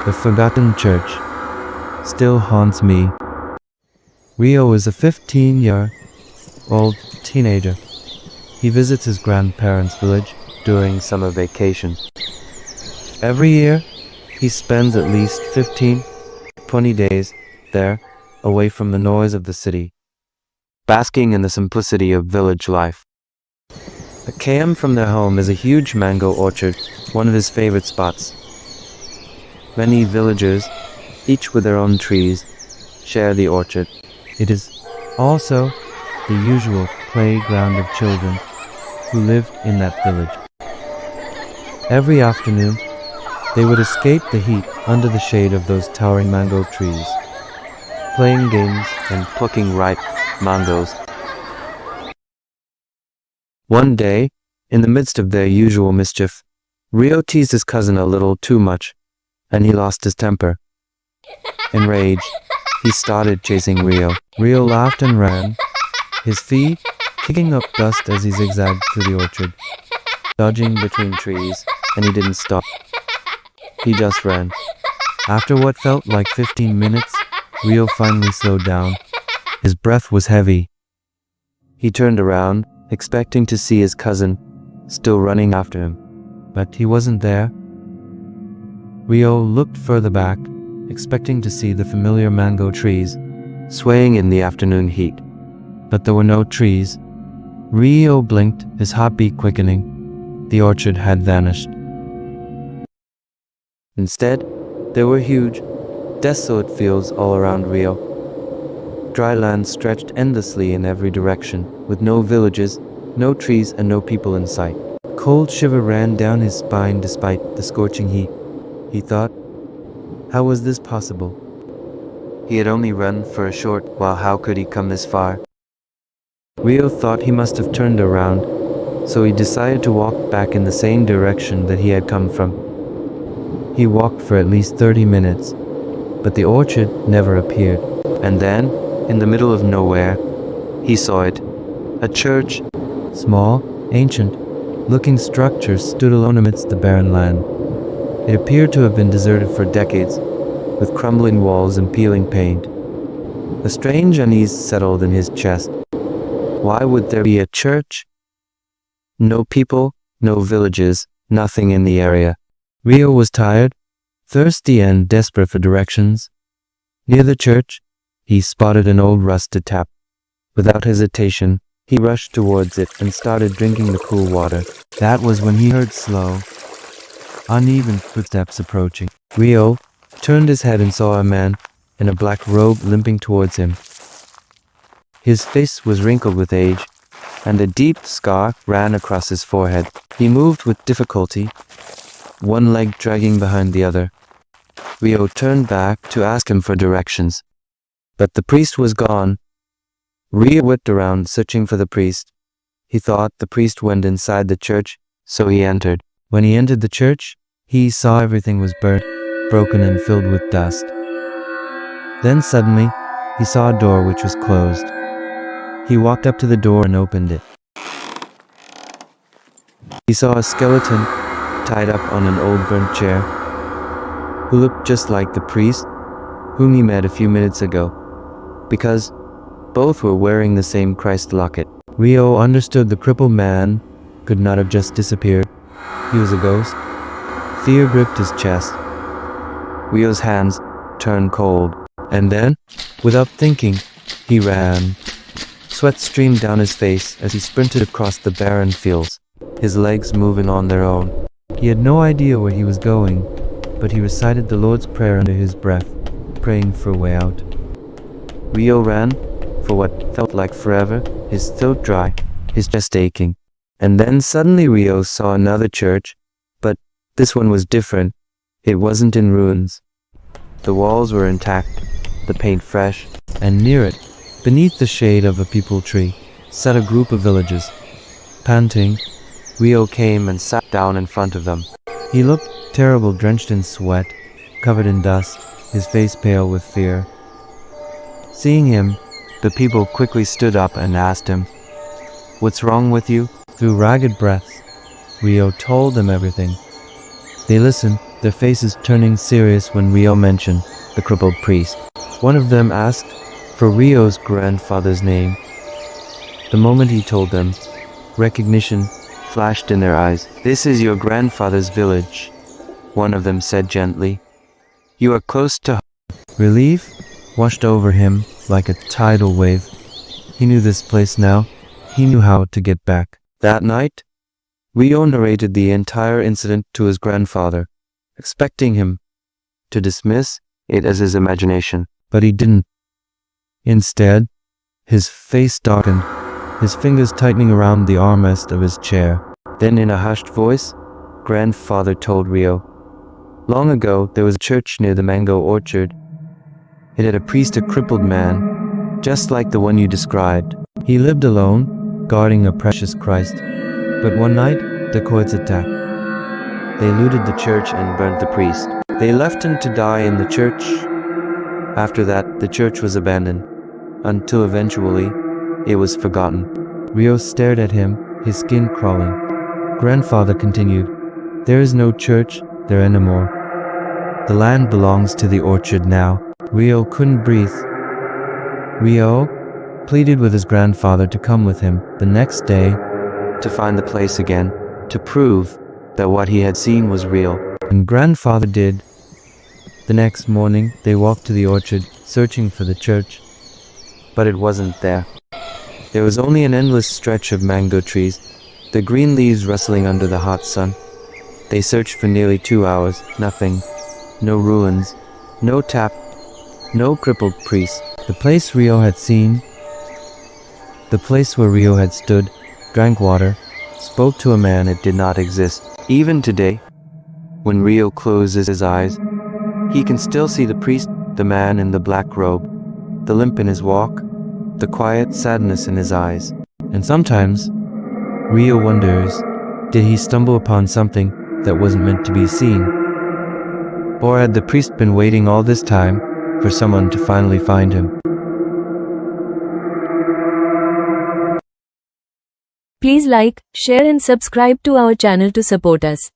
The forgotten church still haunts me. Rio is a 15-year-old teenager. He visits his grandparents' village during summer vacation. Every year, he spends at least 15-20 days there, away from the noise of the city, basking in the simplicity of village life. A km from their home is a huge mango orchard, one of his favorite spots. Many villagers, each with their own trees, share the orchard. It is also the usual playground of children who lived in that village. Every afternoon, they would escape the heat under the shade of those towering mango trees, playing games and plucking ripe mangoes. One day, in the midst of their usual mischief, Rio teased his cousin a little too much, and he lost his temper. Enraged, he started chasing Rio. Rio laughed and ran, his feet kicking up dust as he zigzagged through the orchard, dodging between trees, and he didn't stop. He just ran. After what felt like 15 minutes, Rio finally slowed down. His breath was heavy. He turned around, expecting to see his cousin still running after him, but he wasn't there. Rio looked further back, expecting to see the familiar mango trees swaying in the afternoon heat, but there were no trees. Rio blinked, his heartbeat quickening. The orchard had vanished. Instead, there were huge, desolate fields all around Rio. Dry land stretched endlessly in every direction, with no villages, no trees, and no people in sight. A cold shiver ran down his spine despite the scorching heat. He thought, how was this possible? He had only run for a short while. How could he come this far? Rio thought he must have turned around, so he decided to walk back in the same direction that he had come from. He walked for at least 30 minutes, but the orchard never appeared. And then, in the middle of nowhere, he saw it. A church. Small, ancient-looking structure stood alone amidst the barren land. It appeared to have been deserted for decades, with crumbling walls and peeling paint. A strange unease settled in his chest. Why would there be a church? No people, no villages, nothing in the area. Rio was tired, thirsty, and desperate for directions. Near the church, he spotted an old rusted tap. Without hesitation, he rushed towards it and started drinking the cool water. That was when he heard slow, uneven footsteps approaching. Rio turned his head and saw a man in a black robe limping towards him. His face was wrinkled with age, and a deep scar ran across his forehead. He moved with difficulty, one leg dragging behind the other. Rio turned back to ask him for directions, but the priest was gone. Rio whipped around, searching for the priest. He thought the priest went inside the church, so he entered. When he entered the church, he saw everything was burnt, broken, and filled with dust. Then suddenly, he saw a door which was closed. He walked up to the door and opened it. He saw a skeleton tied up on an old burnt chair, who looked just like the priest whom he met a few minutes ago, because both were wearing the same Christ locket. Rio understood the crippled man could not have just disappeared. He was a ghost. Fear gripped his chest. Rio's hands turned cold, and then, without thinking, he ran. Sweat streamed down his face as he sprinted across the barren fields, his legs moving on their own. He had no idea where he was going, but he recited the Lord's Prayer under his breath, praying for a way out. Rio ran for what felt like forever, his throat dry, his chest aching. And then suddenly Rio saw another church, but this one was different. It wasn't in ruins. The walls were intact, the paint fresh, and near it, beneath the shade of a peepul tree, sat a group of villagers. Panting, Rio came and sat down in front of them. He looked terrible, drenched in sweat, covered in dust, his face pale with fear. Seeing him, the people quickly stood up and asked him, "What's wrong with you?" Through ragged breaths, Rio told them everything. They listened, their faces turning serious when Rio mentioned the crippled priest. One of them asked for Rio's grandfather's name. The moment he told them, recognition flashed in their eyes. "This is your grandfather's village," one of them said gently. "You are close to home." Relief washed over him like a tidal wave. He knew this place now. He knew how to get back. That night, Rio narrated the entire incident to his grandfather, expecting him to dismiss it as his imagination. But he didn't. Instead, his face darkened, his fingers tightening around the armrest of his chair. Then in a hushed voice, grandfather told Rio, "Long ago, there was a church near the mango orchard. It had a priest, a crippled man, just like the one you described. He lived alone, guarding a precious Christ. But one night, the dacoits attacked. They looted the church and burnt the priest. They left him to die in the church. After that, the church was abandoned, until eventually, it was forgotten." Rio stared at him, his skin crawling. Grandfather continued, "There is no church there anymore. The land belongs to the orchard now." Rio couldn't breathe. Rio pleaded with his grandfather to come with him the next day to find the place again, to prove that what he had seen was real. And grandfather did. The next morning, they walked to the orchard, searching for the church. But it wasn't there. There was only an endless stretch of mango trees, the green leaves rustling under the hot sun. They searched for nearly 2 hours. Nothing. No ruins. No tap. No crippled priest. The place Rio had seen, the place where Rio had stood, drank water, spoke to a man, it did not exist. Even today, when Rio closes his eyes, he can still see the priest, the man in the black robe, the limp in his walk, the quiet sadness in his eyes. And sometimes, Rio wonders, did he stumble upon something that wasn't meant to be seen? Or had the priest been waiting all this time for someone to finally find him? Please like, share and subscribe to our channel to support us.